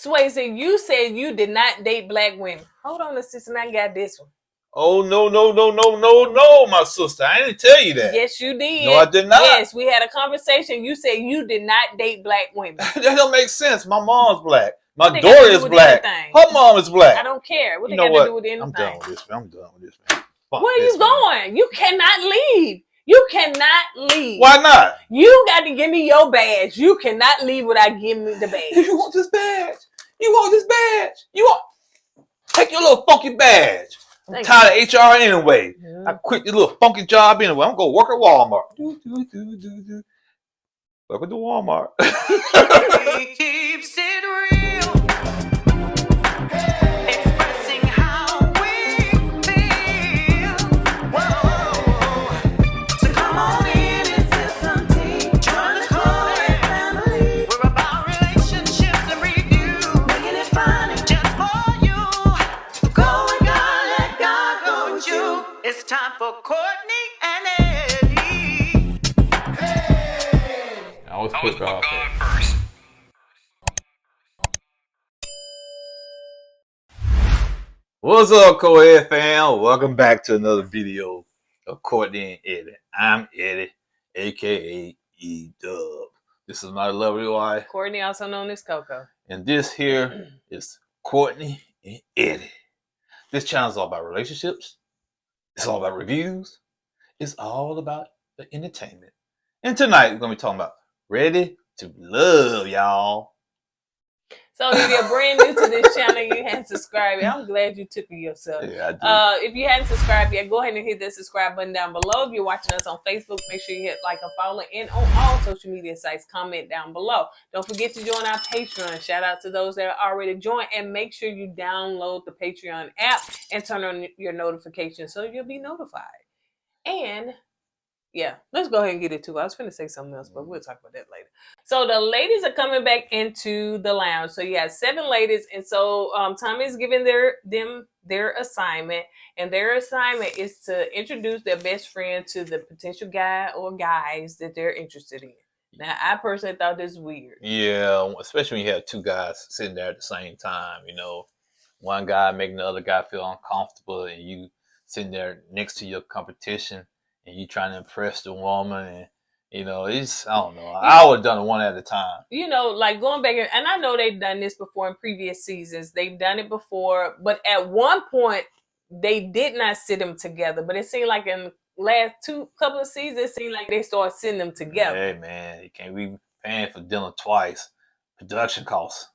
Swayze, you said you did not date black women. Hold on, sister, I got this one. Oh, no, my sister. I didn't tell you that. Yes, you did. No, I did not. Yes, we had a conversation. You said you did not date black women. That don't make sense. My mom's black. My daughter is black. Her mom is black. I don't care. What you they know got what? to do with anything? I'm done with this, man. Where are you going? You cannot leave. You cannot leave. Why not? You got to give me your badge. You cannot leave without giving me the badge. You want this badge? You want this badge? You want? Take your little funky badge. I'm tired of HR anyway. I quit your little funky job anyway. I'm going to work at Walmart. Welcome to Walmart. He keeps it real. Expressing how we feel. Whoa. So come on in and feel some tea. Join the KOED family. We're about relationships and review. Making it fun just for you. Go with God, let God go with you. It's time for Courtney and Eddie. I was put God first. What's up, KOED fam? Welcome back to another video of Courtney and Eddie. I'm Eddie, aka E-Dub. This is my lovely wife, Courtney, also known as Coco. and this here is Courtney and Eddie. This channel is all about relationships. It's all about reviews. It's all about the entertainment. And tonight we're gonna be talking about Ready to Love, y'all. So if you're brand new to this channel, you hadn't subscribed. I'm glad you took it yourself. Yeah, I do. If you hadn't subscribed yet, go ahead and hit that subscribe button down below. If you're watching us on Facebook, make sure you hit like and follow. And on all social media sites, comment down below. Don't forget to join our Patreon. Shout out to those that are already joined. And make sure you download the Patreon app and turn on your notifications so you'll be notified. And yeah, let's go ahead and get it too. I was going to say something else, but we'll talk about that later. So the ladies are coming back into the lounge. So you have 7 ladies, and so Tommy is giving their assignment, and their assignment is to introduce their best friend to the potential guy or guys that they're interested in. Now, I personally thought this was weird. Yeah, especially when you have 2 guys sitting there at the same time. You know, one guy making the other guy feel uncomfortable, and you sitting there next to your competition. And you trying to impress the woman, and you know, I don't know. I would have done it one at a time. You know, like going back, and I know they've done this before in previous seasons. They've done it before, but at one point they did not sit them together. But it seemed like in the last couple of seasons, it seemed like they started sitting them together. Hey man, you can't be paying for dinner twice. Production costs.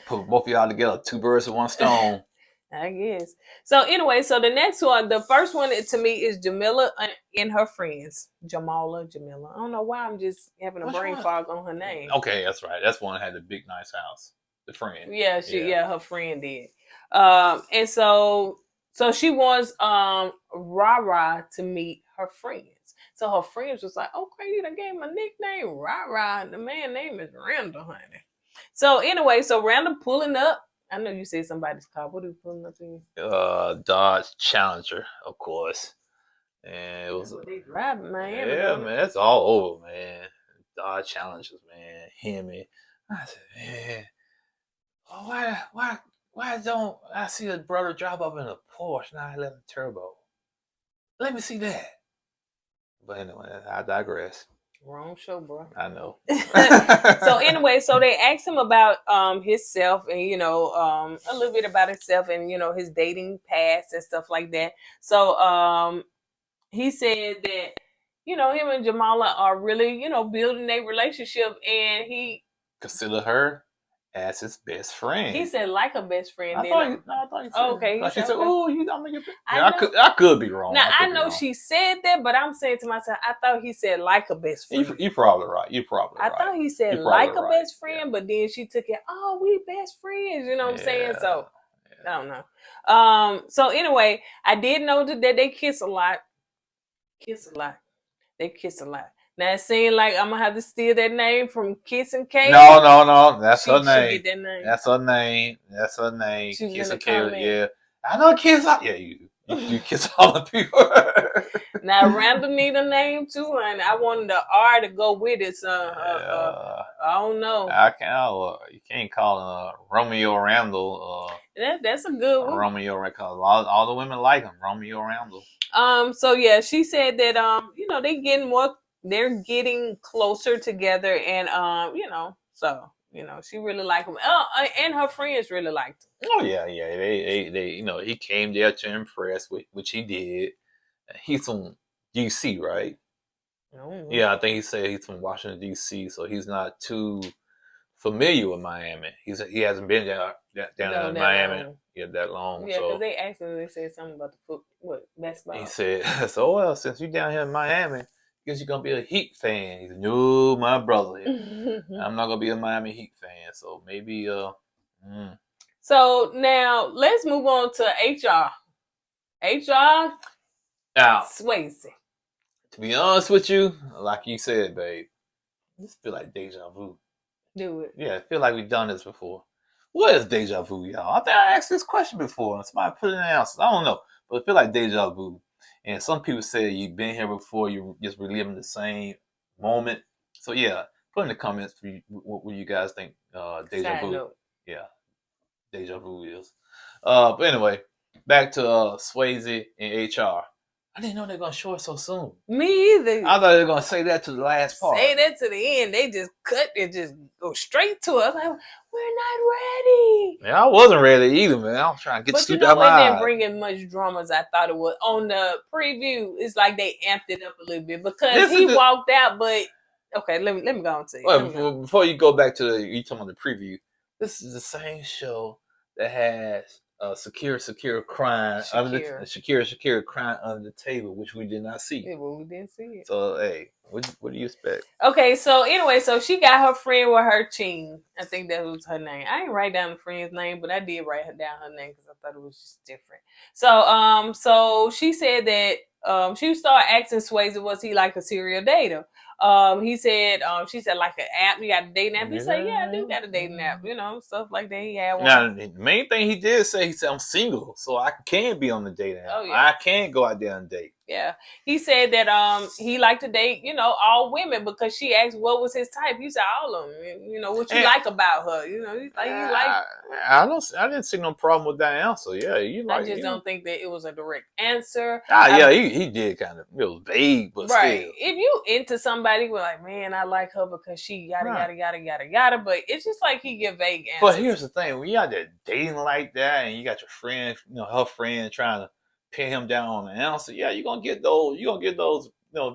Put both of y'all together, 2 birds with 1 stone. I guess. So anyway, so the next one, the first one to me is Jamila and her friends. Jamila. I don't know why I'm just having a brain fog on her name. Okay, that's right. That's one that had the big nice house. The friend. Yeah, her friend did. And so she wants Rara to meet her friends. So her friends was like, okay, you done gave him a nickname, Rara. The man's name is Randall, honey. So anyway, so Randall pulling up. I know you said somebody's car. What are you pulling up to? Dodge Challenger, of course. And it was they driving, man. Yeah, man, that's all over, man. Dodge Challengers, man. Hemi. I said, man, why don't I see a brother drive up in a Porsche 911 Turbo? Let me see that. But anyway, I digress. Wrong show, bro. I know. So anyway, so they asked him about himself and, you know, a little bit about himself and, you know, his dating past and stuff like that. So he said that, you know, him and Jamala are really, you know, building a relationship, and he considered her as his best friend. He said like a best friend. I thought he said, okay. Like she said, "Oh, I'm your best." I could be wrong. Now I know she said that, but I'm saying to myself, I thought he said like a best friend. You're probably right. You're probably right. I thought he said like a best friend, but then she took it. Oh, we best friends. You know what I'm saying? So I don't know. So anyway, I did know that they kiss a lot. They kiss a lot. Now it seems like I'm gonna have to steal that name from Kiss and K. No. That's her name. That name. That's her name. Kiss and K. Yeah. I know Kiss. Yeah, you You kiss all the people. Now Randall need a name too, and I wanted the R to go with it. So I don't know. I can't. You can't call Romeo Randall. That's a good one. Romeo Randall. All the women like him. Romeo Randall. So yeah, she said that they're getting closer together, and she really liked him. And her friends really liked him. Oh yeah. They he came there to impress, which he did. He's from DC, right? Mm-hmm. Yeah, I think he said he's from Washington D.C., so he's not too familiar with Miami. He hasn't been down in Miami that long. Yeah, because so they said something about the basketball. he said, "So well, since you're down here in Miami, I guess you're gonna be a Heat fan." He said, "No, my brother, I'm not gonna be a Miami Heat fan. So maybe So now let's move on to HR. HR Now, Swayze. to be honest with you, like you said, babe, this feel like deja vu. Do it. Yeah, I feel like we've done this before. What is deja vu, y'all? I think I asked this question before, and somebody put it in the answers. I don't know, but it feel like deja vu. And some people say you've been here before, you're just reliving the same moment. So yeah, put in the comments for you, what you guys think deja vu. Yeah, deja vu is. But anyway, back to Swayze and HR. I didn't know they were gonna show it so soon. Me either. I thought they were gonna say that to the last part. Say that to the end. They just cut it, just go straight to us. Like, we're not ready. Yeah, I wasn't ready either, man. I was trying to get sleep out my eyes. But it didn't bring in much drama as I thought it would. On the preview, it's like they amped it up a little bit because he walked out. But okay, let me go on to you. Well, before you go back to you talking about the preview, this is the same show that has Shakira crying Shakira crying under the table, which we did not see. Yeah, well, we didn't see it. So hey, what do you expect? Okay, so anyway, so she got her friend with her Ching. I think that was her name. I didn't write down the friend's name, but I did write down her name because I thought it was just different. So she said that she started asking Swayze, was he like a serial dater? She said like an app. You got a dating app? He said, yeah, I do got a dating app. Stuff like that. He had one. Now, the main thing he said, I'm single, so I can be on the dating app. Oh, yeah. I can go out there and date. Yeah. He said that he liked to date, all women because she asked what was his type. He said all of them. What you like about her. He's like he like. I didn't see no problem with that answer. Yeah, I just don't think that it was a direct answer. He did kind of. It was vague, but right. Still. If you into somebody, we're like, man, I like her because she yada yada. But it's just like he give vague answers. But here's the thing: when you out there dating like that, and you got your friend, her friend trying to pin him down on the answer, yeah, you're gonna get those,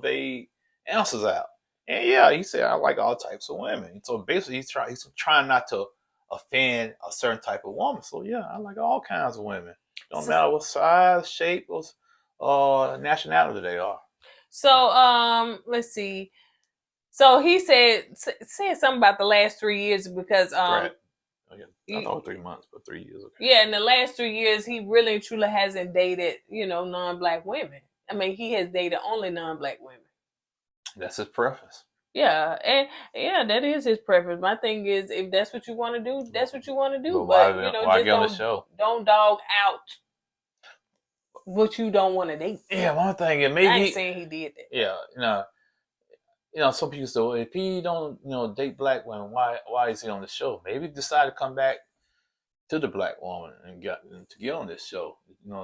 vague answers out. And yeah, he said I like all types of women. So basically, he's trying not to offend a certain type of woman. So yeah, I like all kinds of women. Don't matter what size, shape, or nationality they are. So let's see. So he said something about the last 3 years because right. I thought 3 months, but 3 years. Okay. Yeah, in the last 3 years, he really and truly hasn't dated, non-black women. I mean, he has dated only non-black women. That's his preference. Yeah, and yeah, that is his preference. My thing is, if that's what you want to do, that's what you want to do. But why get on the show? Don't dog out what you don't want to date. Yeah, one thing, and maybe I ain't saying he did that. Yeah, some people say, well, if he don't, date black women, why is he on the show? Maybe decide to come back to the black woman and get on this show.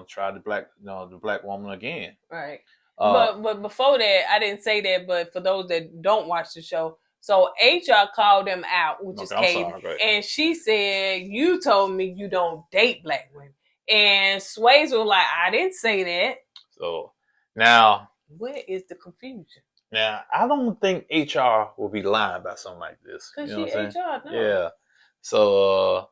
Try the black woman again. Right. But before that, I didn't say that. But for those that don't watch the show, so HR called him out, which is KOED, and she said, "You told me you don't date black women." And Swayze was like, "I didn't say that." So now, where is the confusion? Now, I don't think HR will be lying about something like this. Because she HR, no. Yeah. So,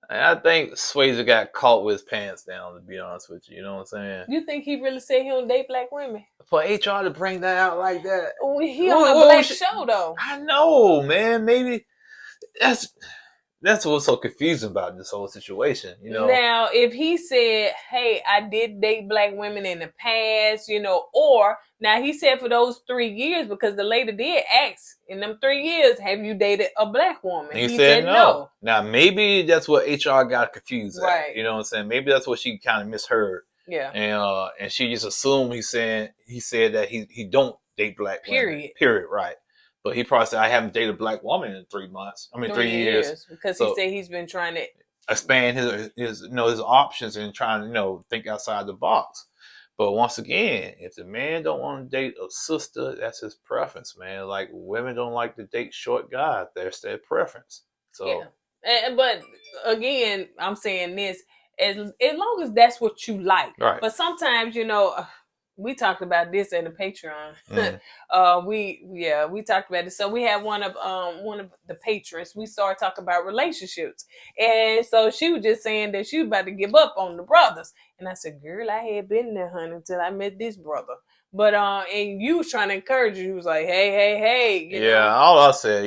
I think Swayze got caught with his pants down, to be honest with you. You know what I'm saying? You think he really said he don't date black women? For HR to bring that out like that. He on a black show, though. I know, man. Maybe that's what's so confusing about this whole situation, Now, if he said, hey, I did date black women in the past, or now he said for those 3 years, because the lady did ask in them 3 years, have you dated a black woman? He said no. Now, maybe that's what HR got confused at. You know what I'm saying? Maybe that's what she kind of misheard. Yeah. And she just assumed he said that he don't date black women. Period. Right. But he probably said I haven't dated a black woman in 3 months. I mean 3 years. Because So, he said he's been trying to expand his his options and trying to think outside the box. But once again, if the man don't want to date a sister, that's his preference, man. Like women don't like to date short guys. That's their preference. So but again, I'm saying this as long as that's what you like. Right. But sometimes, we talked about this in the Patreon. We talked about it. So we had one of the patrons. We started talking about relationships, and so she was just saying that she was about to give up on the brothers. And I said, "Girl, I had been there, honey, until I met this brother." But and you was trying to encourage you. You was like, "Hey, you know." All I said,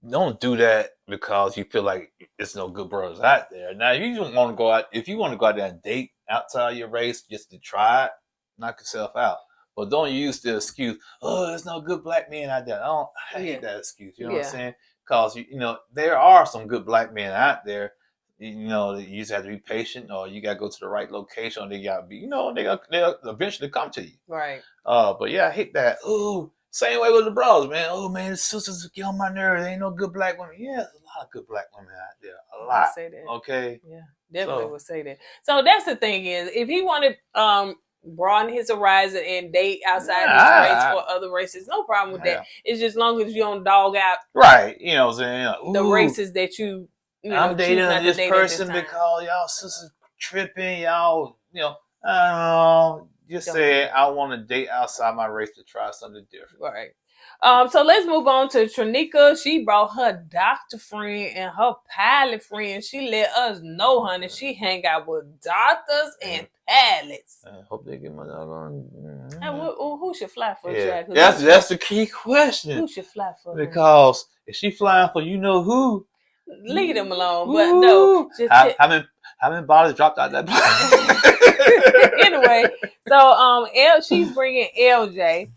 don't do that because you feel like there's no good brothers out there. Now, if you want to go out there and date outside your race just to try it, knock yourself out. But don't use the excuse, "Oh, there's no good black men out there." I hate that excuse. You know what I'm saying? Because there are some good black men out there. You just have to be patient, or you gotta go to the right location, or they gotta be, they'll eventually come to you. Right. But yeah, I hate that. Ooh. Same way with the bros, man. Oh man, the sisters get on my nerves. There ain't no good black women. Yeah, there's a lot of good black women out there. A lot. Say that. Okay. Yeah, definitely would say that. So that's the thing is, if he wanted broaden his horizon and date outside his race for other races, no problem with that. It's just long as you don't dog out. Right. You know what I'm saying? The races that you I'm dating this person because y'all sisters tripping. Y'all, I don't know. Just say I want to date outside my race to try something different. Right. So let's move on to Trinika. She brought her doctor friend and her pilot friend. She let us know, honey, she hang out with doctors and pilots. I hope they get my dog on. Who should fly for Jack? That's the key question. Who should fly for Because if she flying for who, leave them alone. But no, just how many bottles dropped out that plane? Anyway, so she's bringing LJ.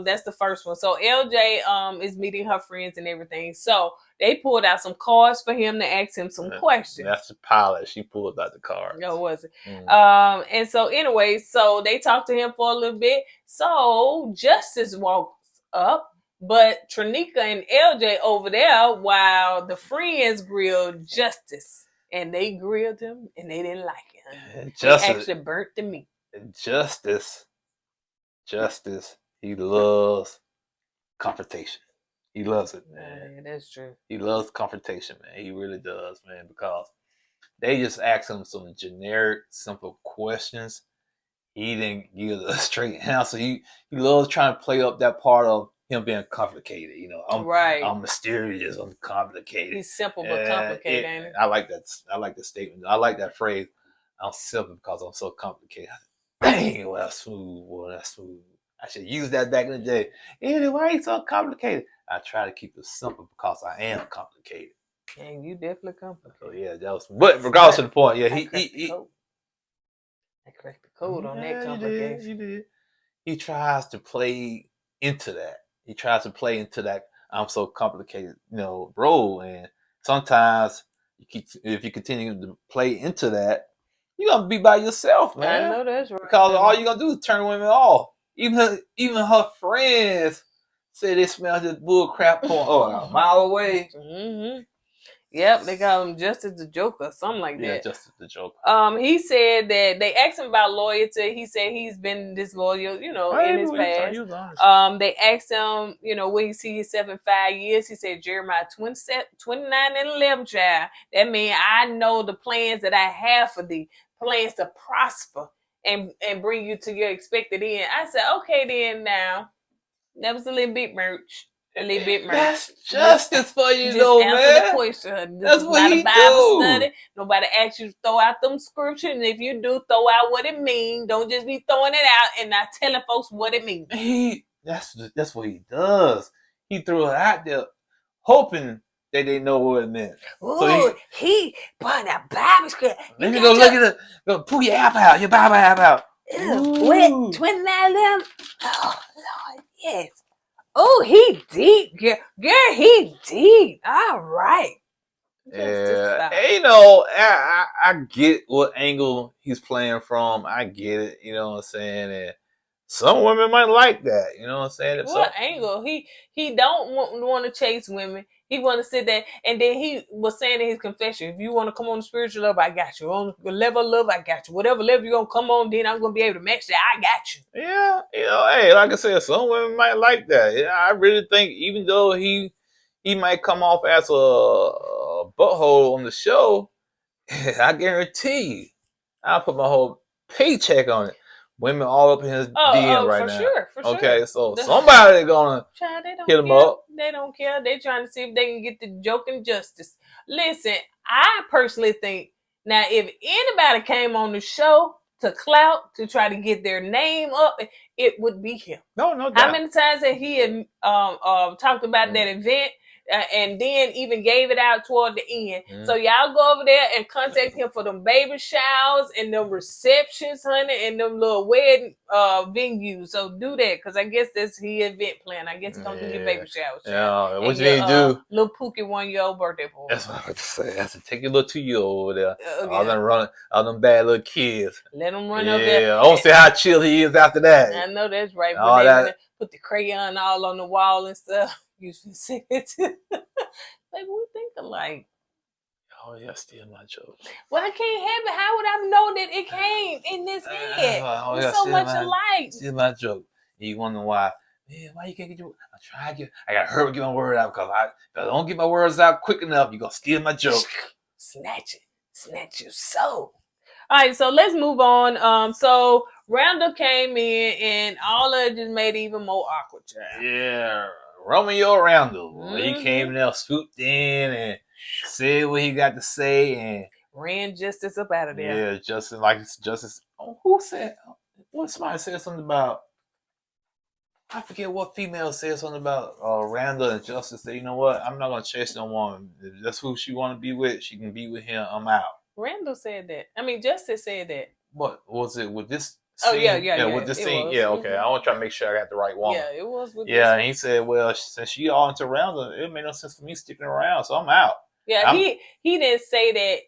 That's the first one. So LJ is meeting her friends and everything. So they pulled out some cards for him to ask him some questions. That's the pilot. She pulled out the card. No, was it? And so anyway, so they talked to him for a little bit. So Justice walks up. But Trinika and LJ over there, while the friends grilled Justice, and they grilled him, and they didn't like it. They actually burnt the meat. Justice, he loves confrontation. He loves it, man. Yeah, that's true. He loves confrontation, man. He really does, man, because they just asked him some generic, simple questions. He didn't give a straight answer. He loves trying to play up that part of him being complicated, I'm mysterious, I'm complicated. He's simple but complicated, ain't it? I like that. I like the statement. I like that phrase. I'm simple because I'm so complicated. Dang, well, that's smooth, boy. That's smooth. I should use that back in the day. Anyway, why are you so complicated? I try to keep it simple because I am complicated. And you definitely complicated. So yeah, that was. But regardless of the point, yeah, I cracked the code on that complication. You did. He tries to play into that. He tries to play into that I'm so complicated, role. And sometimes if you continue to play into that, you're gonna be by yourself, man. I know that's right. Because all you're gonna do is turn women off. Even her friends say they smell this bull crap porn a mile away. Mm-hmm. Yep, they call him Justice the Joker, something like that. Yeah, Justice the Joker. He said that they asked him about loyalty. He said he's been disloyal, in his past. They asked him, where he see himself in 5 years. He said Jeremiah 29 and 11, child. That means I know the plans that I have for thee, plans to prosper and bring you to your expected end. I said, okay, then now that was a little bit merch. That's justice for you, just though, answer man. the question. That's what he Bible do. Study. Nobody asks you to throw out them scriptures, and if you do, throw out what it means. Don't just be throwing it out and not telling folks what it means. That's what he does. He threw it out there, hoping that they know what it meant. Ooh, so he put a Bible script. Let me go look at it. Go pull your app out. Your Bible app out. What? 29 them? Oh Lord, yes. Oh, he deep, girl. Girl, he deep. All right. Justice, stop. And, you know, I get what angle he's playing from. I get it. You know what I'm saying? And some women might like that. You know what I'm saying? What angle? He don't want to chase women. He want to sit there, and then he was saying in his confession, if you want to come on the spiritual level, I got you. On the level of love, I got you. Whatever level you're going to come on, then I'm going to be able to match that. I got you. Yeah, you know, hey, like I said, some women might like that. Yeah, I really think even though he might come off as a butthole on the show, I guarantee you, I'll put my whole paycheck on it. Women all up in his DM right for now. sure, for sure. Okay, so somebody gonna hit him up. They don't care. They trying to see if they can get the joke and justice. Listen, I personally think now if anybody came on the show to clout to try to get their name up, it would be him. No doubt. How many times that he had talked about that event? And then even gave it out toward the end. So y'all go over there and contact him for them baby showers and them receptions, honey, and them little wedding venues. So do that, because I guess that's his event plan. I guess he's gonna do your baby showers. Yeah, what you need to do? Little Pookie 1-year-old birthday boy. That's what I was to say. That's to take your little 2-year-old over there. All them bad little kids. Let them run over there. Yeah, I don't see how chill he is after that. I know that's right. All that. Put the crayon all on the wall and stuff. You should say it too. Like, we think alike. Oh, yeah, steal my joke. Well, I can't have it. How would I know that it came in this head? We're so much alike. Steal my joke. You wonder why? Man, why you can't get your? I gotta hurry get my word out, because if I don't get my words out quick enough, you're gonna steal my joke. Snatch your soul. All right, so let's move on. So Randall came in, and all of it just made it even more awkward, child. Yeah. Romeo Randall. He came in there, swooped in, and said what he got to say, and ran Justice up out of there. Yeah, Justice. Oh, who said? What somebody said something about? I forget what female said something about Randall and Justice. Said, you know what? I'm not gonna chase no woman. If that's who she want to be with, she can be with him. I'm out. Randall said that. I mean, Justice said that. What was it with this? Scene? Yeah. With this scene, yeah, okay. I want to try to make sure I got the right woman. Yeah, it was with and he said, well, since she all into Randall, it made no sense for me sticking around, so I'm out. Yeah, he didn't say that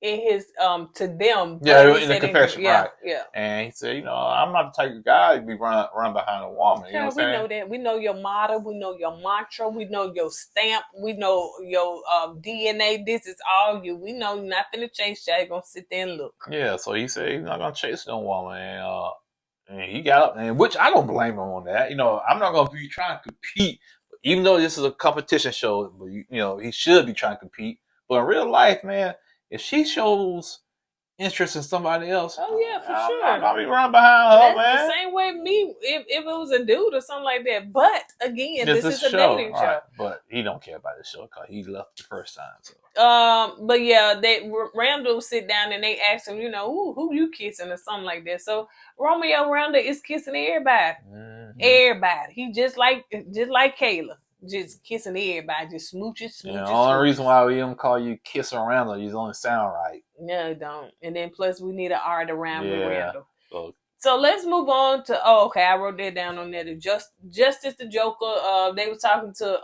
in his to them. Yeah, in the confession, right? Yeah. And he said, you know, I'm not the type of guy to be run behind a woman. You know what I'm saying? We know that. We know your motto. We know your mantra. We know your stamp. We know your DNA. This is all you. We know you're not gonna chase you. You're gonna sit there and look. Yeah. So he said he's not gonna chase no woman, and he got up, and which I don't blame him on that. You know, I'm not gonna be trying to compete, even though this is a competition show. But you know, he should be trying to compete. But in real life, man, if she shows interest in somebody else, oh yeah, for sure, I'm gonna be running behind her, man. The same way me, if it was a dude or something like that. But again, this is a dating show. Right. But he don't care about the show because he left the first time. So. But yeah, Randall sit down and they ask him, you know, who you kissing or something like that. So Romeo Randall is kissing everybody, everybody. He just like Kayla. Just kissing everybody, just smooches. The only reason why we don't call you kissing Randall, you don't sound right. No, it don't. And then plus we need an art around with Randall. So let's move on to I wrote that down on there. Justice the Joker. They was talking to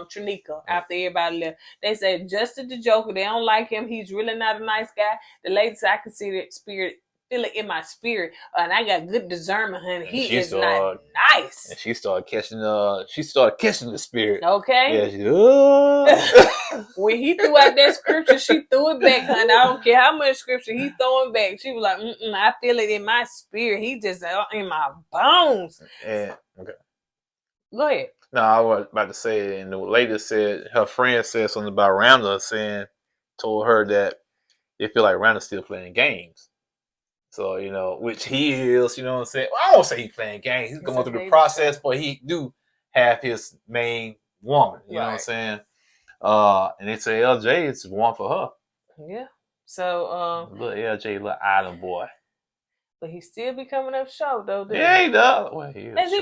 Trinika after everybody left. They said Justice the Joker, they don't like him. He's really not a nice guy. The ladies, I can see that spirit. Feel it in my spirit, and I got good discernment, honey. He is not nice. And she started catching the spirit. Okay. Yeah, when he threw out that scripture, she threw it back, honey. I don't care how much scripture he throwing back. She was like, I feel it in my spirit. He just in my bones. Yeah. Okay. Go ahead. No, I was about to say, and the lady said her friend said something about Randall, told her that they feel like Randall's still playing games. So, you know, which he is, you know what I'm saying? Well, I won't say he's playing games. He's going through the process, but he do have his main woman. You know what I'm saying? And they say LJ is one for her. Yeah. So, little LJ, little island boy. But he still be coming up short, though. Yeah, he does. Well, has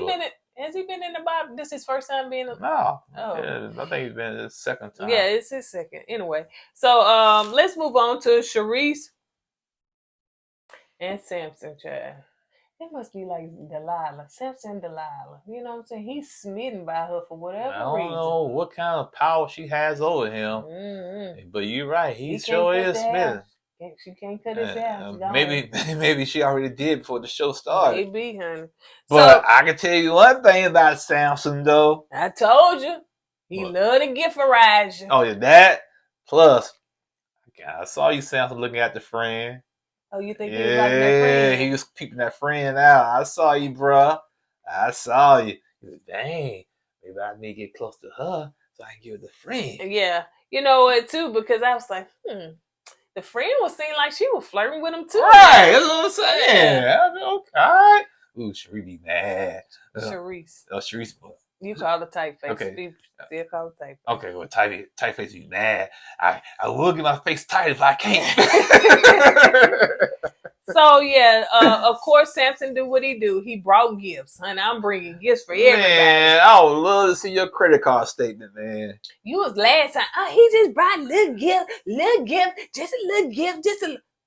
he been in the Bible? This is his first time being in No. Oh. Yeah, I think he's been his second time. Yeah, it's his second. Anyway. So, let's move on to Sharice and Samson, child. That must be like Delilah, Samson Delilah. You know what I'm saying? He's smitten by her for whatever I don't reason. know what kind of power she has over him, Mm-hmm. but you're right. He He can't sure cut is the smitten. hair. She can't cut his hair. She gone. Maybe she already did before the show started. Maybe, honey. But So I can tell you one thing about Samson, though. I told you, he What? love to giftarize you. Oh, yeah, that. Plus, I saw you, Samson, looking at the friend. Oh, you think he was like that friend? He was peeping that friend out. I saw you, bruh. I saw you. He was, dang, maybe I need to get close to her so I can give her the friend. Yeah. You know what, too? Because I was like, the friend was seeming like she was flirting with him, too. Right, that's what I'm saying. Yeah. Okay, all right. Ooh, Sheree be mad. Sharice. Oh, Sheree's. You call her typeface. Okay. People still call her typeface. Okay, well, tight face be mad. I will get my face tight if I can't. So yeah, of course Samson do what he do. He brought gifts, honey. I'm bringing gifts for everybody. Man, I would love to see your credit card statement, man. You was last time. Oh, he just brought little gift, just a little gift,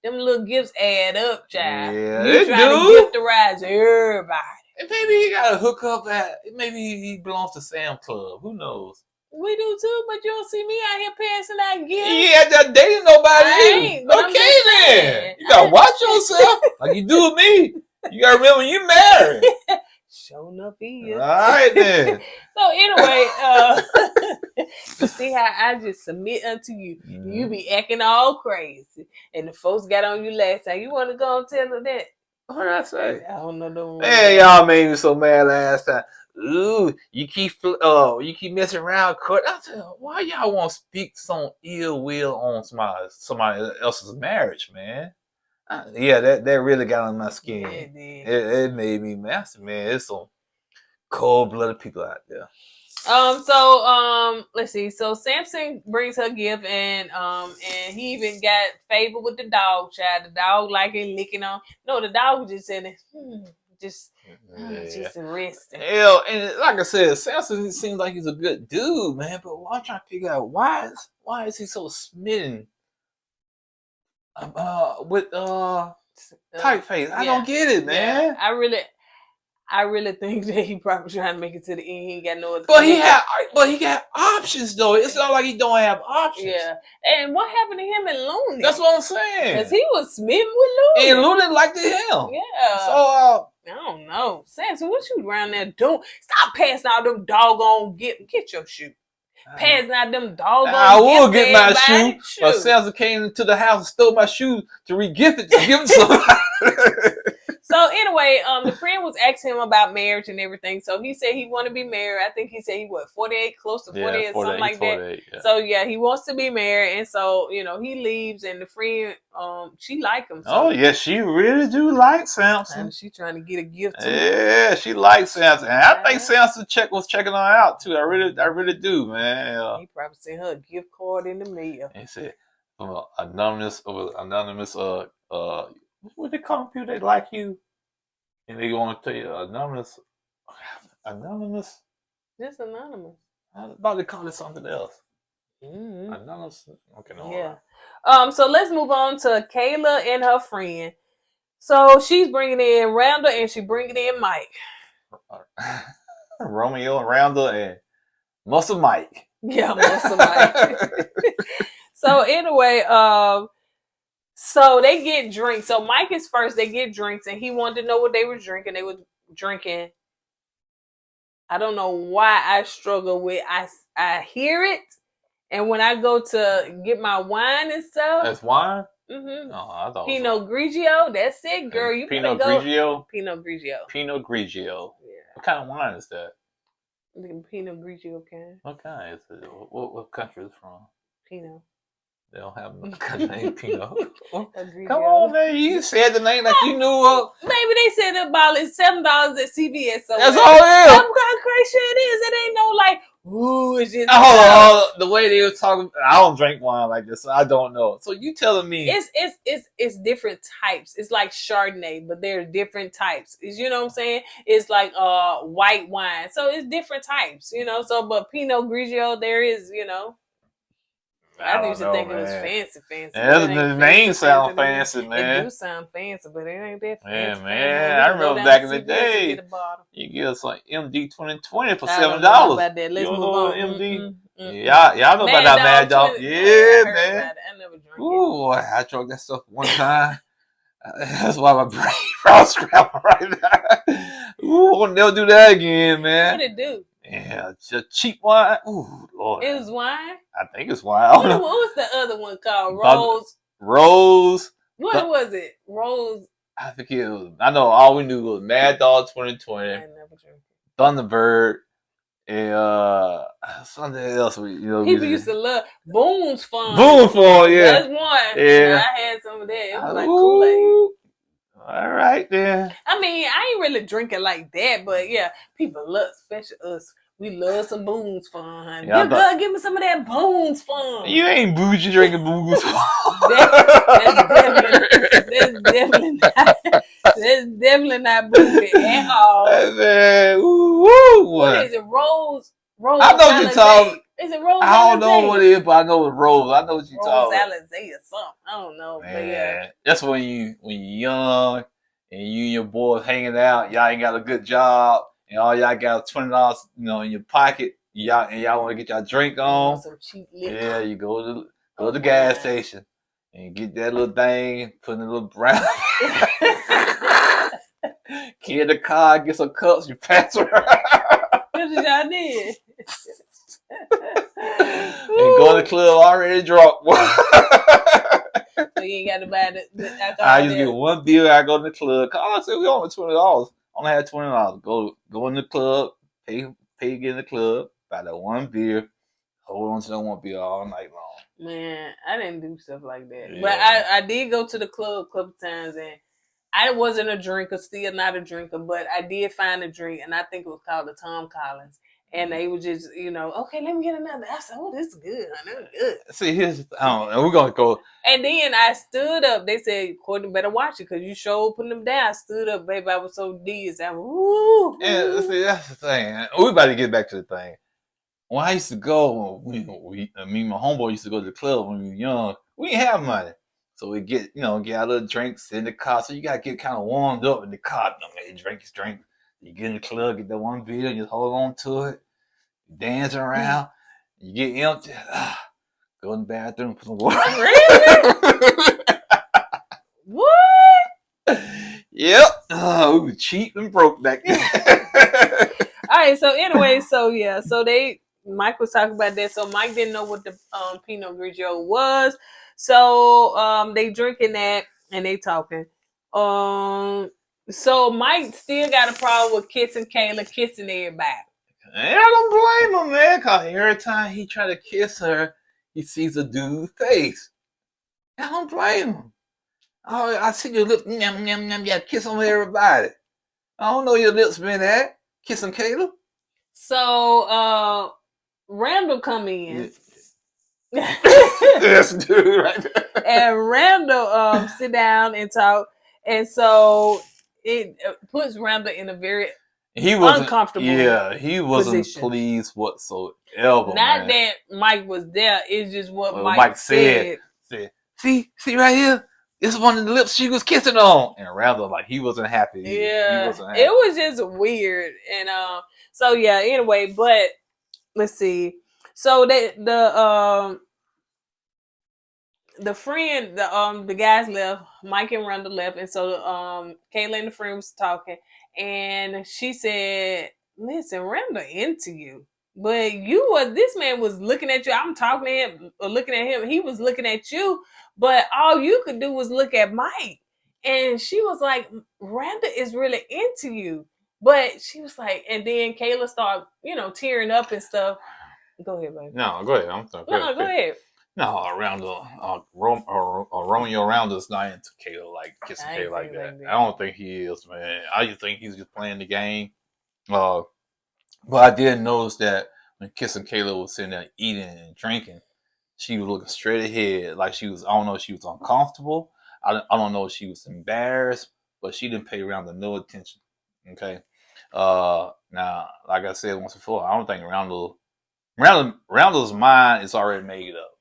them little gifts add up, child. Yeah, you they trying do. to gifterize everybody. And maybe he got a hook up at. Maybe he belongs to Sam Club. Who knows? We do too, but you don't see me out here passing out gifts. Yeah, that dating nobody. Okay, then you gotta watch yourself like you do with me. You gotta remember you married. Showing up here. All right then. So anyway, you see how I just submit unto you. Mm-hmm. You be acting all crazy, and the folks got on you last time. You want to go and tell them that? What did I say? I don't know. Man, y'all made me so mad last time. Ooh, you keep messing around, Court. I said, why y'all want to speak some ill will on somebody else's marriage, man? Yeah, that really got on my skin. Yeah, It made me mad. I said, man, it's some cold-blooded people out there. Let's see. So Samson brings her gift, and he even got favor with the dog, child. The dog like it licking on. No, the dog was just saying, just resting. Hell, and like I said, Samson seems like he's a good dude, man. But I'm trying to figure out why is he so smitten with typeface? I don't get it, man. Yeah, I really think that he probably trying to make it to the end. He ain't got no other. But he got options though. It's not like he don't have options. Yeah. And what happened to him and Looney? That's what I'm saying. Because he was smitten with Looney. And Looney liked him. Yeah. So I don't know. Samson, what you around there doing? Stop passing out them doggone get your shoe. Passing out them doggone I will get my shoe. But Samson came into the house and stole my shoe to re-gift it to give him somebody. So anyway, the friend was asking him about marriage and everything. So he said he want to be married. I think he said he 48, close to 48, something like that. Yeah. So yeah, he wants to be married, and so he leaves, and the friend she like him. So. Oh yeah, she really do like Samson. And she trying to get a gift too. Yeah, she likes Samson, and I think Samson was checking her out too. I really do, man. He probably sent her a gift card in the mail. And he said, anonymous. What they call people they like you, and they going to tell you anonymous. Just anonymous. I'm about to call it something else. Mm-hmm. Anonymous. Okay, no. Yeah. So let's move on to Kayla and her friend. So she's bringing in Randall and she bringing in Mike. Romeo and Randall and Muscle Mike. Yeah, Muscle Mike. So anyway, so they get drinks. So Mike is first. They get drinks, and he wanted to know what they were drinking. They were drinking. I don't know why I struggle with. I hear it, and when I go to get my wine and stuff, that's wine. Mm-hmm. Oh, I thought Pinot Grigio. That's it, girl. You Pinot Grigio. Pinot Grigio. Pinot Grigio. Yeah. What kind of wine is that? The Pinot Grigio kind. What kind is it? What country is it from? Pinot. They don't have no country name Pinot. Come on, man. You said the name like you knew. Maybe they said the bottle is $7 at CVS. So that's all it is. I'm kind of crazy sure it is. It ain't no like, ooh, it's just. Oh, the way they were talking. I don't drink wine like this, so I don't know. So you telling me it's different types. It's like Chardonnay, but there's different types. You know what I'm saying? It's like white wine, so it's different types. So but Pinot Grigio, there is. I don't used to know, think it was man. fancy. Yeah, It ain't the name sound to me. fancy, It man. do sound fancy, but it ain't that Yeah, fancy. man. We I can go remember down back to in the CVS and get day, a bottle. you get us like MD 2020 for I $7. don't know about that. You Let's don't move know on. MD? Mm-mm. Y'all know about that Mad Dog? 20. Yeah, Yeah, I heard man. about it. I never drank it. Ooh, I drunk that stuff one time. That's why my brain froze scrambled right now. Ooh, I'll never do that again, man. What it do? Yeah, just cheap wine. Ooh, Lord. It was wine. I think it's wine. What was the other one called? Rose. Rose. What was it? Rose. I think it was. I know all we knew was Mad Dog 2020, I never drank it. Thunderbird, and something else. People used to love Boone's Fun. Boom for yeah. That's one. Yeah. I had some of that. It was like Kool-Aid. All right then. I mean, I ain't really drinking like that, but yeah, people love, especially us. We love some Boone's Fun. Yeah, You gotta give me some of that Boone's Fun. You ain't bougie drinking Boone's Fun. That's definitely not bougie at all. Man, woo, what is it? Rose. I know what you're talking. Is it Rose? I don't know what it is, but I know it's Rose. I know what you're talking about. Rose Alizé or something. I don't know. Man, but yeah. That's when you're young and you and your boys hanging out. Y'all ain't got a good job, and all y'all got $20, in your pocket. Y'all want to get y'all drink on. Some cheap liquor. Yeah, you go to the gas station and get that little thing, put in a little brown. Get in the car, get some cups, you pass around. That's what y'all did. And go to the club already drunk. So you ain't got to buy the alcohol. I just get one beer. I go to the club. I said we only $20. Only had $20. Go in the club. Pay to get in the club. Buy that one beer. Hold on to that one beer all night long. Man, I didn't do stuff like that. Yeah. But I did go to the club a couple times, and I wasn't a drinker, still not a drinker, but I did find a drink, and I think it was called the Tom Collins. And they were just, okay, let me get another. I said, oh, this is good, honey. Good. See, here's and we're gonna go. And then I stood up. They said, Courtney, better watch it because you sure putting them down. I stood up, baby. I was so dizzy. I woo. And see, that's the thing. We about to get back to the thing. When I used to go, me and my homeboy used to go to the club when we were young. We didn't have money, so we get a little drinks in the car. So you gotta get kind of warmed up in the car. Drink. You get in the club, get that one beer, and just hold on to it. Dance around. You get empty. Go in the bathroom, put some water. Really? What? Yep. We were cheap and broke back then. All right. So anyway, so Mike was talking about that. So Mike didn't know what the Pinot Grigio was. So they drinking that and they talking. So Mike still got a problem with kissing Kayla, kissing everybody. And I don't blame him, man, because every time he try to kiss her, he sees a dude's face. I don't blame him. Oh, I see your lips, yum, yum, yum, yeah, kiss on everybody. I don't know your lips been at. Kissing Kayla. So, Randall come in. That's the dude right there. And Randall sit down and talk. And so it puts Randall in a very uncomfortable he wasn't position. Pleased whatsoever. Not man. that Mike was there. It's just what Mike said. See right here? This is one of the lips she was kissing on. And Randall, he wasn't happy. Yeah. He wasn't happy. It was just weird. And so yeah, anyway, but let's see. So the friend, the guys left, Mike and Randall left, and so Kayla and the friend was talking, and she said, listen, Randall into you. But this man was looking at you. I'm talking to him, or looking at him. He was looking at you, but all you could do was look at Mike. And she was like, Randall is really into you. But she was like, and then Kayla started, tearing up and stuff. Go ahead, baby. No, go ahead. I'm sorry. No, go ahead. No, Romeo Randall's not into Kayla, kissing Kayla like that. I don't think he is, man. I just think he's just playing the game. But I did notice that when kissing Kayla was sitting there eating and drinking, she was looking straight ahead, like she was. I don't know if she was uncomfortable. I don't know if she was embarrassed, but she didn't pay Randall no attention. Okay. Now, like I said once before, I don't think Randall's mind is already made up.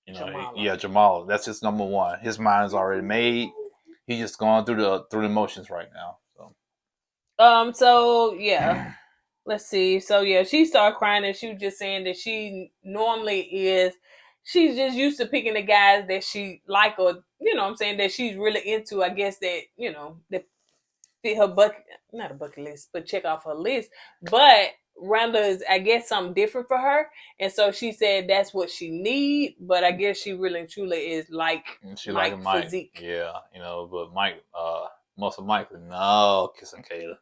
You know, Jamala. Jamal. That's his number one. His mind is already made. He's just going through the motions right now. So, So yeah. Let's see. So yeah, she started crying and she was just saying that she normally is she's just used to picking the guys that she like, or you know what I'm saying, that she's really into, I guess, that, you know, that fit her bucket, not a bucket list, but check off her list. But Rhonda is, I guess, something different for her. And so she said that's what she need, but I guess she really and truly is like she Mike like Mike. physique. Yeah, but Mike, Muscle Mike, no, kissing Kayla.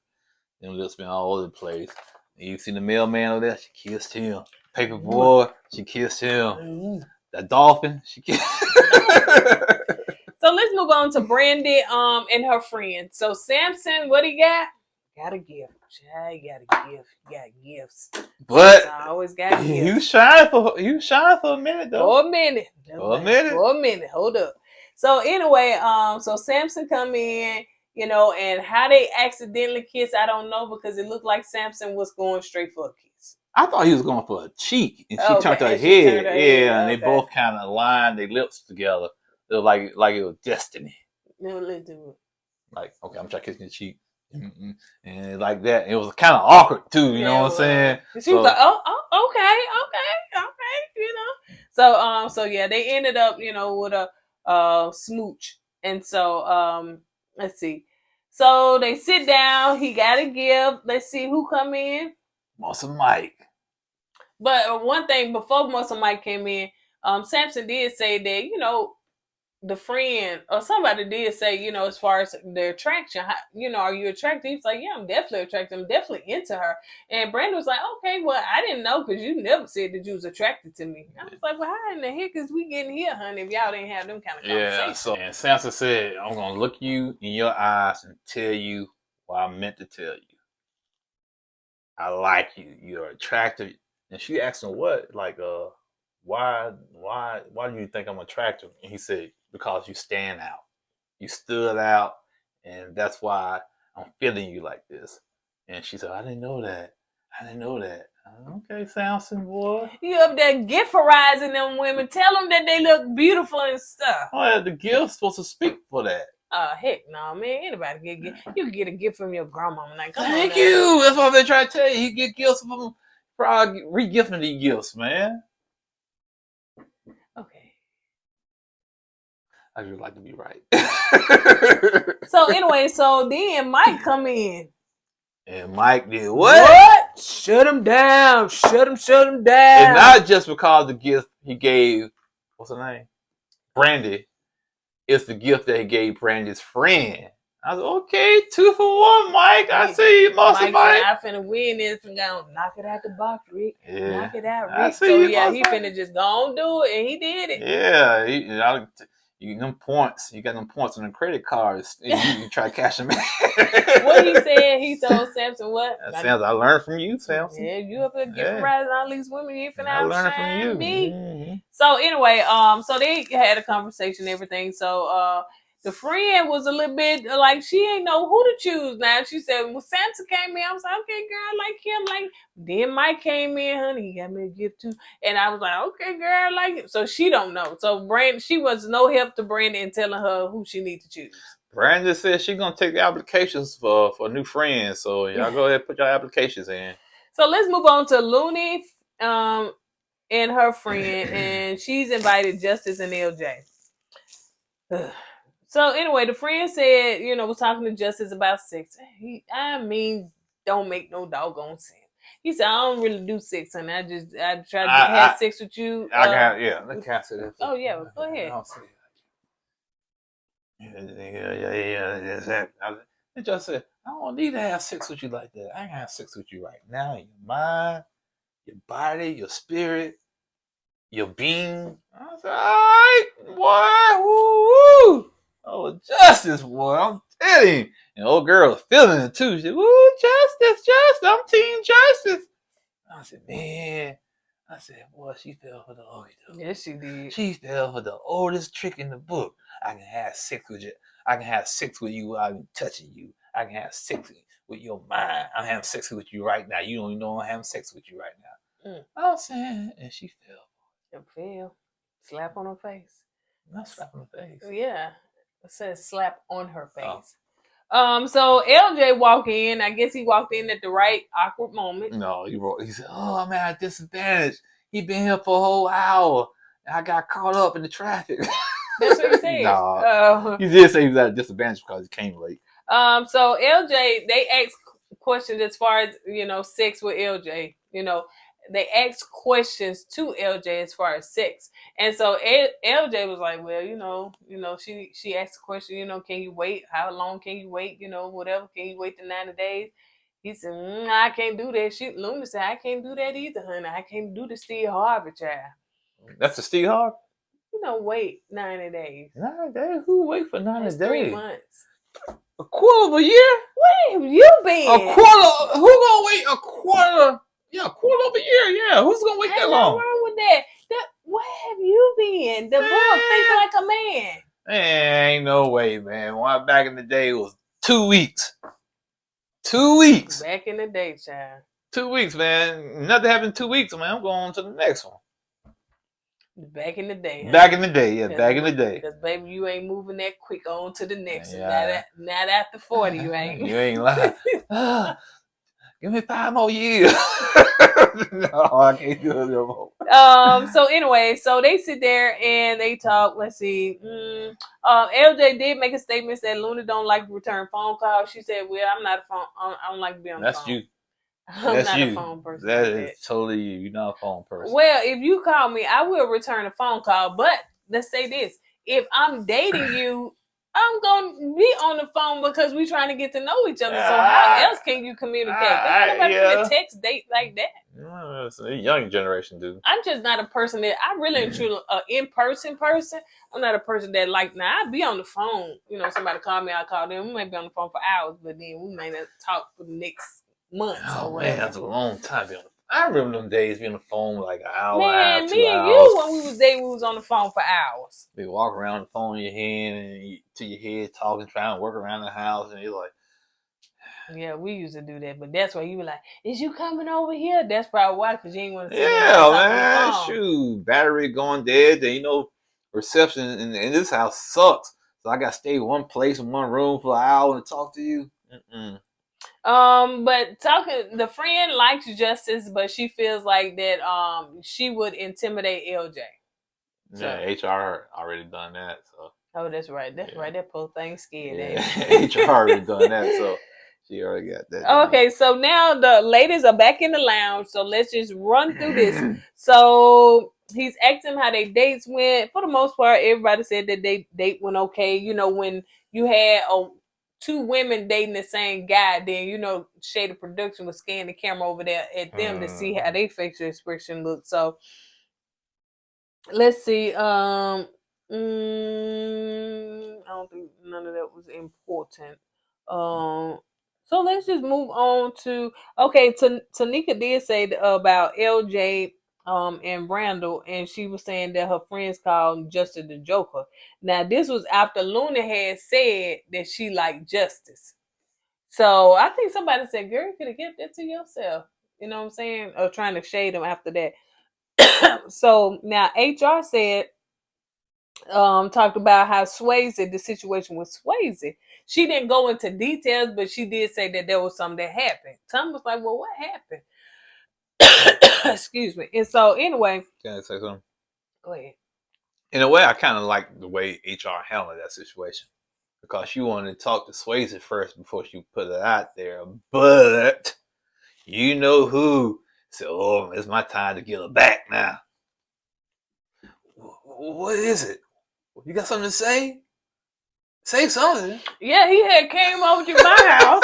Them lips been all over the place. You see the mailman over there? She kissed him. Paperboy, she kissed him. That dolphin, she kissed. So let's move on to Brandy and her friend. So Samson, what he got? Got a gift. Child, you got a gift. You got gifts. But I always got gifts. you shine for a minute though. For a minute. Hold up. So anyway, so Samson come in, you know, and how they accidentally kiss, I don't know, because it looked like Samson was going straight for a kiss. I thought he was going for a cheek, and she turned her head. And they both kind of aligned their lips together. It was like it was destiny. No, let's do it. Like, okay, I'm trying to kiss your cheek. And like that. It was kind of awkward too, you know what I'm saying? She was like, oh, okay, you know. So yeah, they ended up, you know, with a smooch. And so let's see. So they sit down, he got a gift. Let's see who come in. Muscle Mike. But one thing, before Muscle Mike came in, Samson did say that, you know, the friend or somebody did say, you know, as far as the attraction, how, you know, are you attracted? He's like, yeah, I'm definitely attracted. I'm definitely into her. And Brandon was like, okay, well, I didn't know because you never said that you was attracted to me. I was like, well, how in the heck is we getting here, honey, if y'all didn't have them kind of conversations? Yeah, so and Samson said, I'm going to look you in your eyes and tell you what I meant to tell you. I like you. You're attractive. And she asked him what? Like, why do you think I'm attractive? And he said, because you stand out. You stood out, and that's why I'm feeling you like this. And she said, I didn't know that. Okay, Samson, boy. You up there gift-arizing them women. Tell them that they look beautiful and stuff. Oh, yeah, the gift's supposed to speak for that. Heck no, man. Anybody get a gift. You can get a gift from your grandmama. Like, thank you. That's what they try to tell you. You get gifts from them. Probably re-gifting these gifts, man. Okay. I just like to be right. So anyway, so then Mike come in. And Mike did what? Shut him down. Shut him down. And not just because the gift he gave, what's her name? Brandy. It's the gift that he gave Brandy's friend. I was okay, 2 for 1, Mike. I see you, Muscle Mike. I finna win this and go knock it out the box, Rick. Yeah. Knock it out, Rick. I see you, yeah, he finna just go on do it, and he did it. Yeah, them points. You got them points on the credit cards. You try to cash them in. What he said, he told Samson what? Samson, I learned from you, Samson. Yeah, you up there giving rides all these women, you finna outshine from you. me. Mm-hmm. So anyway, so they had a conversation and everything. So the friend was a little bit like she ain't know who to choose now. She said, well, Samson came in. I was like, okay, girl, I like him. Like, then Mike came in, honey, he got me a gift too. And I was like, okay, girl, I like it. So she don't know. So Brandon, she was no help to Brandon in telling her who she need to choose. Brandon said she's gonna take the applications for new friends. So y'all go ahead and put your applications in. So let's move on to Looney and her friend, and she's invited Justice and LJ. So anyway, the friend said, you know, was talking to Justice about sex. Don't make no doggone sense. He said, I don't really do sex, and I tried to have sex with you. I can't say that. Oh yeah, go ahead. I'll say that. Yeah. And just said, I don't need to have sex with you like that. I can have sex with you right now. Your mind, your body, your spirit, your being. I said, all right, boy, woo. Oh, Justice, boy, I'm telling you. And the old girl was feeling it too. She said, woo, Justice, I'm Team Justice. I said, man. Boy, she fell for the oldest. Yes, she did. She fell for the oldest trick in the book. I can have sex with you. I can have sex with you without even touching you. I can have sex with your mind. I'm having sex with you right now. You don't even know I'm having sex with you right now. I'm saying, and she fell. She fell. Slap on her face. Not slap on the face. Yeah. It says slap on her face. Oh. So LJ walked in. I guess he walked in at the right awkward moment. No, he said, "Oh, I'm at a disadvantage. He been here for a whole hour. And I got caught up in the traffic." That's what he said. No, he did say he was at a disadvantage because he came late. So LJ, they asked questions as far as, you know, sex with LJ. You know, they asked questions to LJ as far as sex, and so LJ was like, well, you know, she asked the question, you know, can you wait? How long can you wait? You know, whatever. Can you wait the 90 days? He said, I can't do that. Luna said, I can't do that either, honey. I can't do the Steve Harvey child. That's the Steve Harvey? You know, wait 90 days. 90 days? Who wait for 90 That's days? 3 months. A quarter of a year? Where have you been? A quarter? Who gonna wait a quarter? Yeah, a quarter of a year. Yeah, who's gonna wait that long? What's wrong with that? Where have you been? The boy thinks like a man. Man, ain't no way, man. Why back in the day it was 2 weeks. 2 weeks. Back in the day, child. 2 weeks, man. Nothing happened in 2 weeks, man. I'm going on to the next one. Back in the day. Huh? Back in the day, yeah, back in the day. Because, baby, you ain't moving that quick on to the next one. Yeah. Not after 40, you ain't. You ain't lying. Give me 5 more years. No, I can't do it no more. So anyway, so they sit there and they talk. Let's see. LJ did make a statement that Luna don't like to return phone calls. She said, well, I'm not a phone. I don't like to be on the phone. That's you. I'm That's not you. a phone person. That is totally you. You're not a phone person. Well, if you call me, I will return a phone call. But let's say this. If I'm dating you, I'm going to be on the phone because we're trying to get to know each other. So how else can you communicate? Nobody can text date like that. It's a young generation, dude. I'm just not a person that, I really am truly an in-person person. I'm not a person that like, now I be on the phone. You know, somebody call me, I call them. We might be on the phone for hours, but then we may not talk for the next months. Oh, man, that's a long time. I remember them days being on the phone like an hour, man, hour, 2 me and hours. you, when we was dating, we was on the phone for hours. We walk around the phone in your hand and to your head, talking, trying to work around the house, and you're like, yeah, we used to do that, but that's why you were like, is you coming over here? That's probably why, because you ain't want to say yeah, man, shoot, battery going dead. Then, you know, reception in this house sucks. So I got to stay one place in one room for an hour and talk to you. Mm-mm. But the friend likes justice, but she feels like that she would intimidate LJ. So. Yeah, HR already done that. So. Oh, that's right. That's right. That poor thing scared. Yeah. HR already done that, so she already got that. Okay, so now the ladies are back in the lounge. So let's just run through this. So he's asking how their dates went. For the most part, everybody said that they date went okay. You know, when you had two women dating the same guy, then, you know, Shade of Production was scanning the camera over there at them to see how their facial expression looked. So let's see. I don't think none of that was important. So let's just move on to, okay, Tanika did say about LJ and Randall, and she was saying that her friends called Justice the Joker. Now, this was after Luna had said that she liked justice. So I think somebody said, girl, you could have kept that to yourself. You know what I'm saying? Or trying to shade them after that. So now HR said, talked about how Swayze, the situation with Swayze. She didn't go into details, but she did say that there was something that happened. Tom was like, well, what happened? Excuse me. And so anyway. Can I say something? Go ahead. In a way, I kind of like the way HR handled that situation. Because she wanted to talk to Swayze first before she put it out there. But, you know who said, oh, it's my time to get her back now. What is it? You got something to say? Say something. Yeah, he had came over to my house.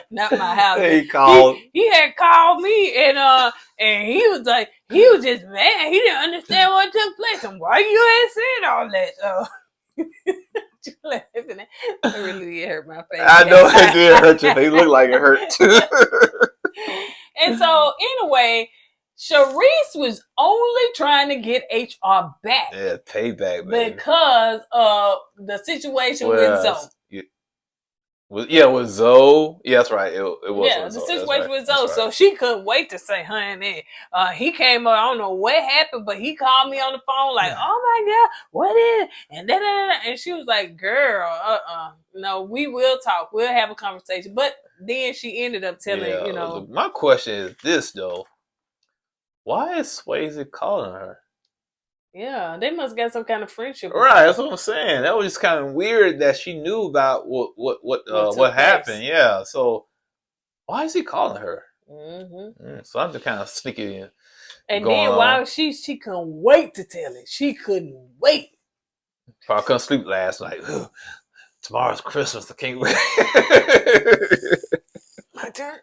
Not my house. He called. He had called me and he was like, he was just mad. He didn't understand what took place and why you had said all that. So laughing at it really did hurt my face. I know it did hurt your face. It looked like it hurt too. And so anyway, Sharice was only trying to get HR back. Yeah, payback, baby. Because of the situation with Zoe. With Zoe. Yeah, that's right. It was Yeah, with the Zoe. That's situation right. with That's Zoe. right. So she couldn't wait to say, honey, he came up, I don't know what happened, but he called me on the phone like, oh my God, what is, and and she was like, girl, no, we will talk. We'll have a conversation. But then she ended up telling, Yeah. My question is this, though. Why is Swayze calling her? yeah, they must got some kind of friendship. Right, that's what I'm saying. That was just kind of weird that she knew about what took happened. place. Yeah, so why is he calling her? Mm-hmm. Something kind of sneaky And going then on. while she couldn't wait to tell it. She couldn't wait. Probably couldn't sleep last night. Tomorrow's Christmas. I can't wait. My turn.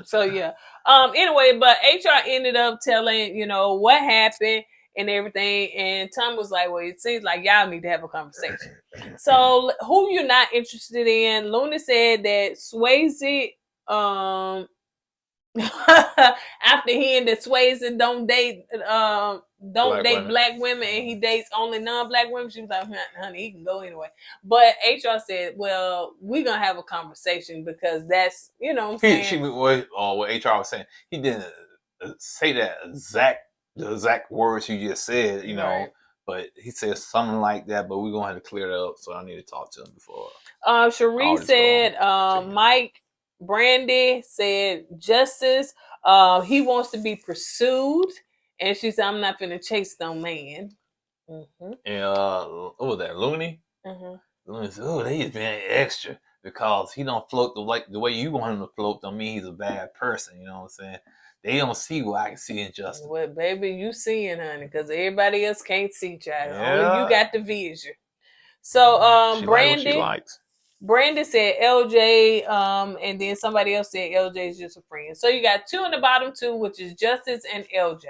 So yeah. Anyway, but HR ended up telling, what happened and everything. And Tom was like, well, it seems like y'all need to have a conversation. So who you're not interested in? Luna said that Swayze, after hearing that Swayze don't date black women and he dates only non-black women, she was like, honey, he can go anyway. But HR said, well, we're gonna have a conversation because that's, what I'm saying. What HR was saying, he didn't say the exact words you just said, Right. but he said something like that. But we're gonna have to clear that up, so I need to talk to him before. Cherie said, Mike Brandy said Justice, he wants to be pursued, and she said, I'm not gonna chase no man. Mm-hmm. And what was that, Looney? Mm-hmm. Looney said, oh, they just being extra because he don't float the way you want him to float. Don't mean he's a bad person. You know what I'm saying? They don't see what I can see in Justice. Well, baby, you seeing, honey, because everybody else can't see, child. Yeah. Only you got the vision. So, Brandy. Likes. Brandon said LJ, and then somebody else said LJ is just a friend. So you got two in the bottom two, which is Justice and LJ.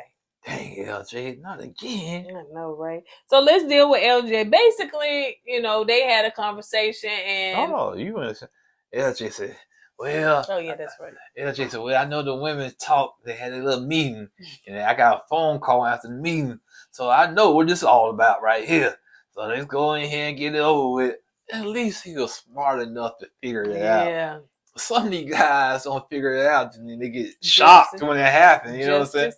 Dang, LJ, not again. I know, right? So let's deal with LJ. Basically, they had a conversation and... Oh, you understand. LJ said, well... Oh, yeah, that's right. LJ said, well, I know the women talked. They had a little meeting. And I got a phone call after the meeting. So I know what this is all about right here. So let's go in here and get it over with. At least he was smart enough to figure it out. Yeah. Some of these guys don't figure it out and then they get shocked when it happens. You know what I'm saying?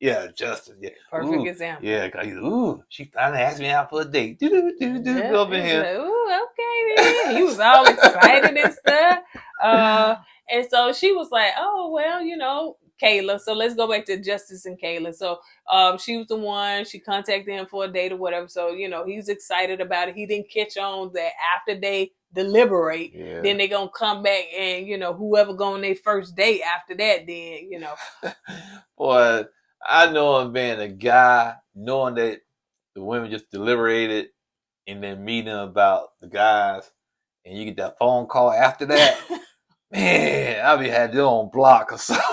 Yeah, Justice. Yeah. Perfect example. Yeah, because she finally asked me out for a date. Go over here. Like, ooh, okay then. He was all excited and stuff. And so she was like, oh, well, Kayla. So let's go back to Justice and Kayla. So she was the one, she contacted him for a date or whatever. So, he's excited about it. He didn't catch on that after they deliberate, then they're going to come back and, whoever go on their first date after that, then, Boy, I know him being a guy, knowing that the women just deliberated and then meeting about the guys, and you get that phone call after that. Man, I be had you on block or something.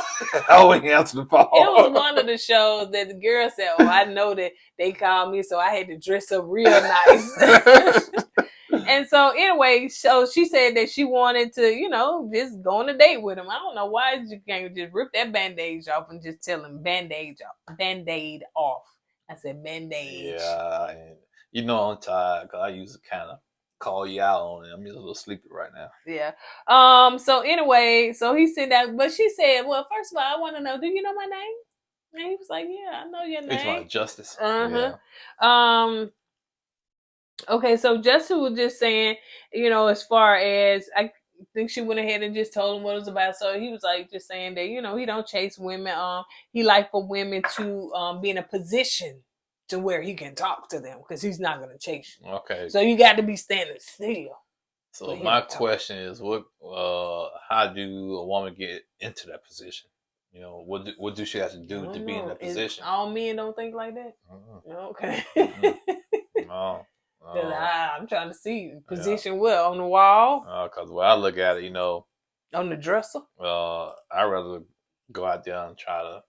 I wouldn't answer the phone. It was one of the shows that the girl said, oh, I know that they called me, so I had to dress up real nice. And so anyway, so she said that she wanted to, just go on a date with him. I don't know why you can't just rip that bandage off and just tell him band-aid off. I said bandage. Yeah, and I'm tired because I used to kind of call you out on it. I'm just a little sleepy right now. Yeah. So anyway, so he said that, but she said, well, first of all, I want to know, do you know my name? And he was like, yeah, I know your name. It's my Justice. Uh-huh. Yeah. Okay, so Justice was just saying, as far as I think she went ahead and just told him what it was about. So he was like just saying that, he don't chase women. He like for women to be in a position to where he can talk to them because he's not gonna chase you. Okay. So you got to be standing still. So my question is, how do a woman get into that position? What do she have to do to be in that position? All men don't think like that. Okay. No. I'm trying to see position on the wall. Because when I look at it, on the dresser. I'd rather go out there and try to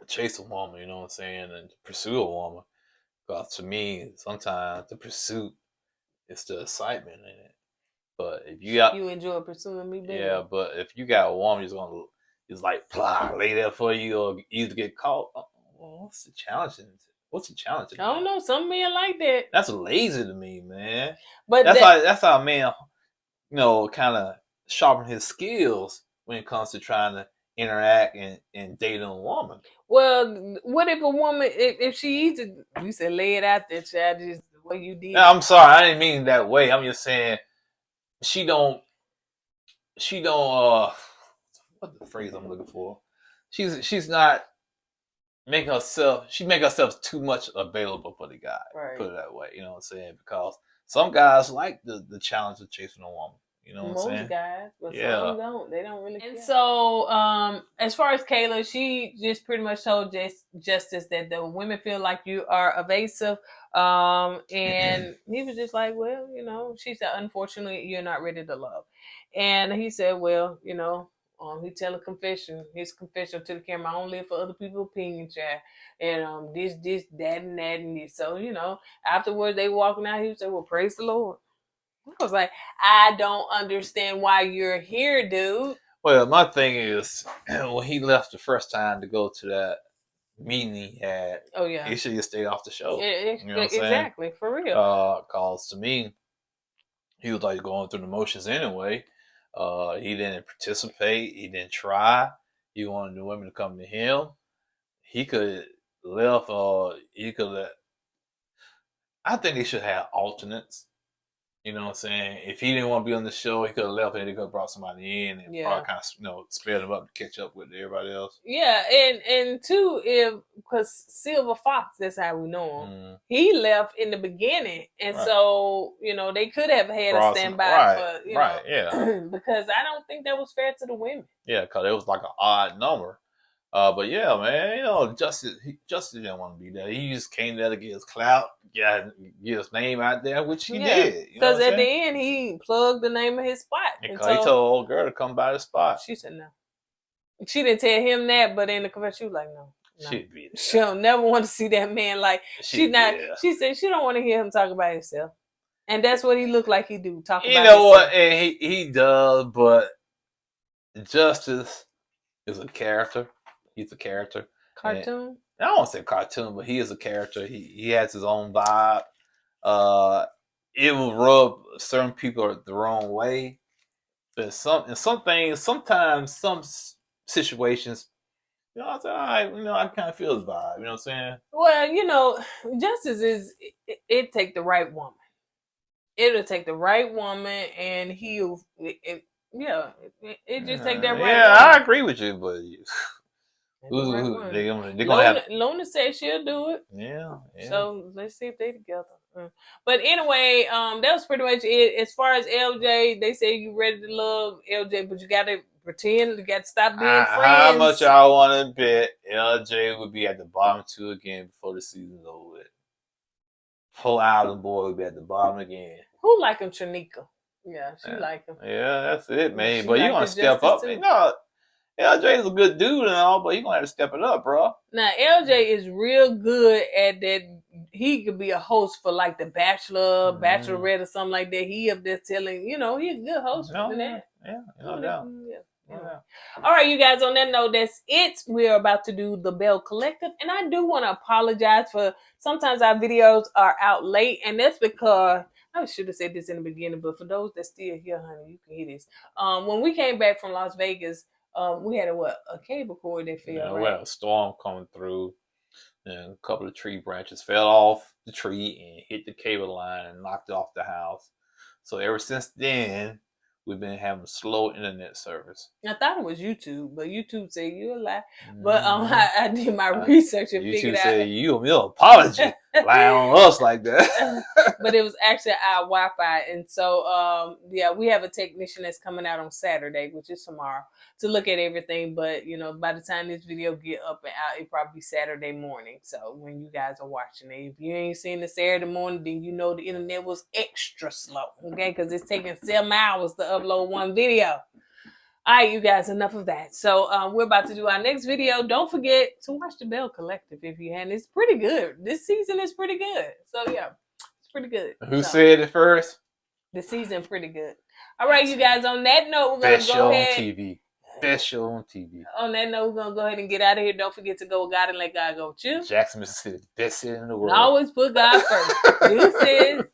chase a woman, you know what I'm saying, and pursue a woman. Because to me, sometimes the pursuit is the excitement in it. But if you enjoy pursuing me, baby. Yeah, but if you got a woman who's gonna like lay there for you or either get caught, what's the challenge? I don't know. Some men like that. That's lazy to me, man. But that's how a man kind of sharpen his skills when it comes to trying to interact and date a woman. Well, what if a woman, if she eats it, you said lay it out there, child, just the way you did. No, I'm sorry, I didn't mean that way. I'm just saying she don't what the phrase I'm looking for? She's not making herself, she make herself too much available for the guy. Right. Put it that way, you know what I'm saying? Because some guys like the challenge of chasing a woman. You know what I'm saying? Most guys, but Yeah. some don't. They don't really care. And so, as far as Kayla, she just pretty much told Justice that the women feel like you are evasive. And he was just like, well, she said, unfortunately, you're not ready to love. And he said, well, he tell his confession to the camera, I don't live for other people's opinion, child. And this, that, and that, and this. So, afterwards they walking out, he said, well, praise the Lord. I was like, I don't understand why you're here, dude. Well, my thing is, when he left the first time to go to that meeting he had, he should just stay off the show. You know what I'm exactly, saying? For real. Because to me, he was like going through the motions anyway. He didn't participate. He didn't try. He wanted the women to come to him. He could left, he could let. I think they should have alternates. You know what I'm saying? If he didn't want to be on the show, he could have left and he could have brought somebody in and probably kind of, sped him up to catch up with everybody else. Yeah, and two, because Silver Fox, that's how we know him. He left in the beginning, and so they could have had a standby for because I don't think that was fair to the women. Yeah, because it was like an odd number. But yeah, man, Justice didn't want to be there. He just came there to get his clout, get his name out there, which he did. Because at the end, he plugged the name of his spot. Because he told old girl to come by the spot. She said no. She didn't tell him that, but in the confession, she was like, no. She'll never want to see that man. Like she said she don't want to hear him talk about himself, and that's what he looked like he do. Talk about himself. What? And he does, but Justice is a character. He's a character. Cartoon? And I don't want to say cartoon, but he is a character. He has his own vibe. It will rub certain people the wrong way. But some things, sometimes, some situations, I say, all right, I kind of feel his vibe. You know what I'm saying? Well, Justice is, it take the right woman. It'll take the right woman, and it just take that right woman. Yeah, I agree with you, but... They're gonna have. Luna said she'll do it. Yeah. So let's see if they together. But anyway, that was pretty much it. As far as LJ, they say you ready to love LJ, but you gotta pretend. You gotta stop being friends. How much y'all want to bet LJ would be at the bottom 2 again before the season's over with? Whole Island boy would be at the bottom again. Who like him? Shanika. Yeah, she like him. Yeah, that's it, man. But you gonna step up? LJ is a good dude and all, but you gonna have to step it up, bro. Now LJ is real good at that. He could be a host for like The Bachelor, Bachelorette, or something like that. He up there telling, he's a good host for that. Yeah, no doubt. All right, you guys. On that note, that's it. We're about to do the Bell Collective, and I do want to apologize for sometimes our videos are out late, and that's because. I should have said this in the beginning, but for those that still here, honey, you can hear this. When we came back from Las Vegas. We had a cable cord that fell. We had a storm coming through, and a couple of tree branches fell off the tree and hit the cable line and knocked off the house. So ever since then, we've been having slow internet service. I thought it was YouTube, but YouTube said you're a lie. But I did my research and figured out. YouTube said you an apology. Lie on us like that. But it was actually our Wi-Fi. And so, we have a technician that's coming out on Saturday, which is tomorrow, to look at everything. But, by the time this video get up and out, it'll probably be Saturday morning. So when you guys are watching it, if you ain't seen the Saturday morning, then you know the internet was extra slow, okay? Because it's taking 7 hours to upload one video. All right, you guys, enough of that. So we're about to do our next video. Don't forget to watch the Bell Collective if you hadn't. It's pretty good. This season is pretty good. So, yeah, it's pretty good. Who said it first? The season pretty good. All right, you guys, on that note, we're going to go ahead. Best show on TV. On that note, we're going to go ahead and get out of here. Don't forget to go with God and let God go with you. Jackson, Mississippi, best city in the world. And always put God first. Deuces.